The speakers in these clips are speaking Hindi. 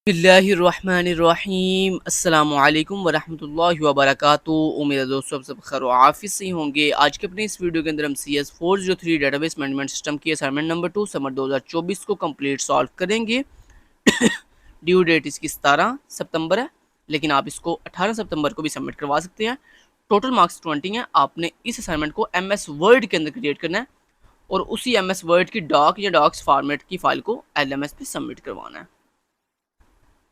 बिस्मिल्लाहिर्रहमानिर्रहीम अस्सलामुअलैकुम वरहमतुल्लाहि वबरकातुहू। उम्मीद है दोस्तों सब खैर आफिस से होंगे। आज के अपने इस वीडियो के अंदर हम CS403 डेटाबेस मैनेजमेंट सिस्टम की असाइनमेंट नंबर 2 समर 2024 को कंप्लीट सॉल्व करेंगे। ड्यू डेट इसकी 17 सितंबर है, लेकिन आप इसको 18 सितंबर को भी सबमिट करवा सकते हैं। टोटल मार्क्स 20 हैं। आपने इस असाइनमेंट को MS वर्ड के अंदर क्रिएट करना है और उसी MS वर्ड की डॉक या डॉक्स फॉर्मेट की फाइल को LMS पे सबमिट करवाना है।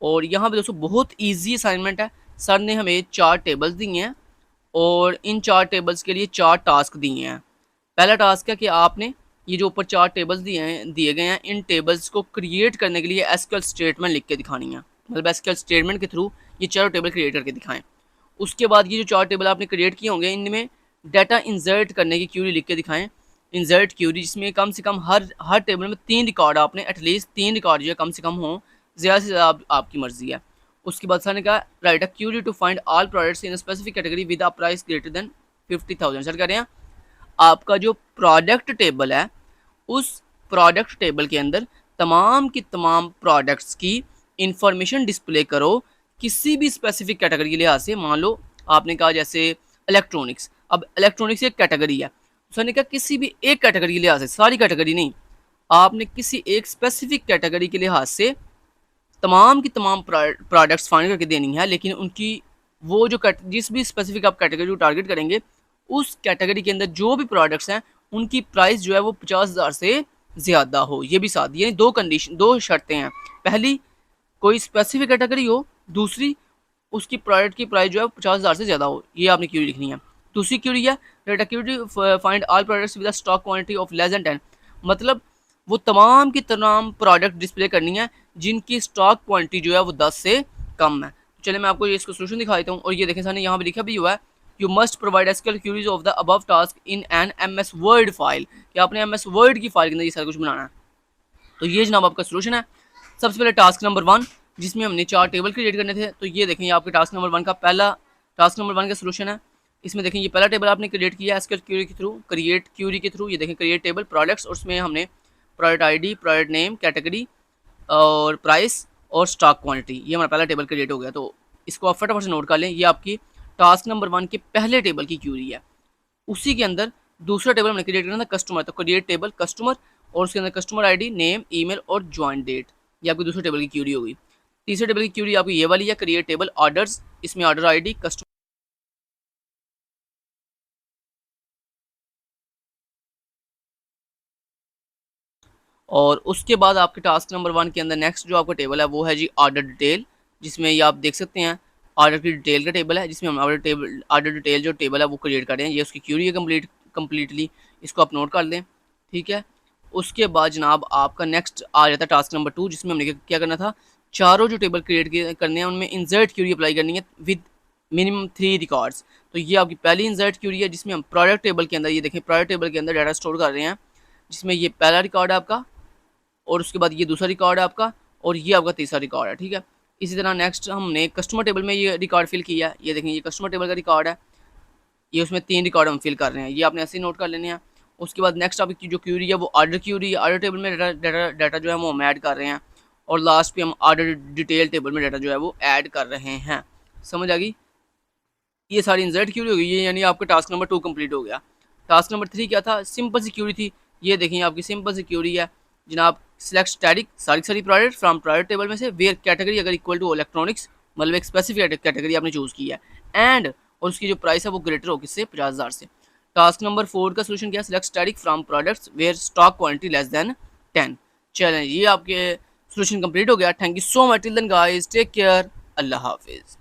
और यहाँ पे दोस्तों बहुत इजी असाइनमेंट है। सर ने हमें 4 टेबल्स दिए हैं और इन 4 टेबल्स के लिए 4 टास्क दिए हैं। पहला टास्क है कि आपने ये जो ऊपर 4 टेबल्स दिए गए हैं, इन टेबल्स को क्रिएट करने के लिए SQL स्टेटमेंट लिख के दिखानी है। मतलब SQL स्टेटमेंट के थ्रू ये 4 टेबल क्रिएट करके दिखाएं। उसके बाद ये जो 4 टेबल आपने क्रिएट किए होंगे, इनमें डाटा इंसर्ट करने की क्यूरी लिख के दिखाएं। इंसर्ट क्यूरी जिसमें कम से कम हर टेबल में 3 रिकॉर्ड, आपने एटलीस्ट 3 रिकॉर्ड जो है कम से कम हों, ज़्यादा से ज़्यादा आपकी मर्जी है। उसके बाद सर ने कहा write a query to find all products in specific category with a price greater than 50,000। Sir कह रहे हैं आपका जो प्रोडक्ट टेबल है, उस प्रोडक्ट टेबल के अंदर तमाम की तमाम प्रोडक्ट्स की इंफॉर्मेशन डिस्प्ले करो किसी भी स्पेसिफिक कैटेगरी के लिहाज से। मान लो आपने कहा जैसे इलेक्ट्रॉनिक्स, अब इलेक्ट्रॉनिक्स एक कैटेगरी है, सर ने कहा किसी भी एक कैटेगरी के लिहाज से, सारी कैटेगरी नहीं, आपने किसी एक स्पेसिफिक कैटेगरी के लिहाज से तमाम की तमाम प्रोडक्ट्स फाइंड करके देनी है। लेकिन उनकी वो जो जिस भी स्पेसिफिक आप कैटेगरी को टारगेट करेंगे, उस कैटेगरी के अंदर जो भी प्रोडक्ट्स हैं उनकी प्राइस जो है वो 50,000 से ज़्यादा हो। ये भी साथ, यानी दो शर्तें हैं। पहली, कोई स्पेसिफिक कैटेगरी हो, दूसरी उसकी प्रोडक्ट की प्राइस जो है 50,000 से ज़्यादा हो। ये आपने क्यूरी लिखनी है। दूसरी क्यूरी है data query find all products with stock quantity of less than 10। मतलब वो तमाम की तमाम प्रोडक्ट डिस्प्ले करनी है जिनकी स्टॉक क्वांटिटी जो है वो 10 से कम है। चलिए मैं आपको ये इसको सोल्यूशन दिखा देता हूँ। और ये देखें सर ने यहाँ पे लिखा भी हुआ है, you must provide SQL queries of the above task in an MS word file, कि आपने MS वर्ड की फाइल के अंदर ये सारा कुछ बनाना है। तो ये जनाब आपका सोल्यूशन है। सबसे पहले टास्क नंबर 1 जिसमें हमने 4 टेबल क्रिएट करने थे। तो ये देखें, ये आपके टास्क नंबर 1 का पहला टास्क नंबर 1 का सोल्यूशन है। इसमें देखें ये पहला टेबल आपने क्रिएट किया SQL क्यूरी के थ्रू, क्रिएट क्यूरी के थ्रू। ये देखें क्रिएट टेबल प्रोडक्ट्स, और उसमें हमने product ID, product name, category और प्राइस और स्टॉक क्वांटिटी, ये हमारा पहला टेबल क्रिएट हो गया। तो इसको आप फटाफट से नोट कर लें। ये आपकी टास्क नंबर 1 के पहले टेबल की क्यूरी है। उसी के अंदर दूसरा टेबल हमने क्रिएट करना था कस्टमर, तो क्रिएट टेबल कस्टमर, और उसके अंदर कस्टमर ID, नेम, ईमेल और ज्वाइन डेट। ये आपकी दूसरे टेबल की क्यूरी होगी। तीसरे टेबल की क्यूरी आपकी ये वाली है, क्रिएट टेबल ऑर्डर्स, इसमें ऑर्डर ID, कस्टमर और उसके बाद आपके टास्क नंबर 1 के अंदर नेक्स्ट जो आपका टेबल है वो है जी ऑर्डर डिटेल, जिसमें ये आप देख सकते हैं ऑर्डर की डिटेल का टेबल है, जिसमें हम ऑर्डर डिटेल जो टेबल है वो क्रिएट कर रहे हैं। ये उसकी क्यूरी है कम्प्लीटली, इसको आप नोट कर लें, ठीक है। उसके बाद जनाब आपका नेक्स्ट आ जाता है टास्क नंबर 2, जिसमें हमने क्या करना था, चारों जो टेबल क्रिएट करने हैं उनमें इंसर्ट क्यूरी अप्लाई करनी है विद मिनिमम 3 रिकॉर्ड्स। तो ये आपकी पहली इंसर्ट क्यूरी है, जिसमें हम प्रोडक्ट टेबल के अंदर, ये देखें प्रोडक्ट टेबल के अंदर डाटा स्टोर कर रहे हैं, जिसमें ये पहला रिकॉर्ड है आपका, और उसके बाद ये दूसरा रिकॉर्ड है आपका, और ये आपका तीसरा रिकॉर्ड है, ठीक है। इसी तरह नेक्स्ट हमने कस्टमर टेबल में ये रिकॉर्ड फिल किया है। ये देखें ये कस्टमर टेबल का रिकॉर्ड है, ये उसमें 3 रिकॉर्ड हम फिल कर रहे हैं, ये आपने ऐसे ही नोट कर लेने हैं। उसके बाद नेक्स्ट आपकी जो क्यूरी है वो ऑर्डर क्यूरी है। ऑर्डर टेबल में डाटा जो है वो हम ऐड कर रहे हैं, और लास्ट पे हम ऑर्डर डिटेल टेबल में डाटा जो है वो ऐड कर रहे हैं। समझ आ गई? ये सारी इंसर्ट क्यूरी हो गई, ये यानी आपका टास्क नंबर 2 कंप्लीट हो गया। टास्क नंबर 3 क्या था, सिंपल सी क्यूरी थी। ये देखें आपकी सिंपल सी क्यूरी है जनाब, सिलेक्ट स्टैटिक सारी प्रोडक्ट फ्रॉम प्रोडक्ट टेबल में से वेयर कैटेगरी अगर इक्वल टू इलेक्ट्रॉनिक्स, मतलब एक स्पेसिफिक कैटेगरी आपने चूज़ की है, एंड और उसकी जो प्राइस है वो ग्रेटर हो किससे, 50,000 से। टास्क नंबर 4 का सोल्यूशन क्या है, select static from products where stock quantity less than 10। चलें, ये आपके सोल्यूशन कंप्लीट हो गया। Thank you so much, till then guys, take care, अल्लाह हाफिज़।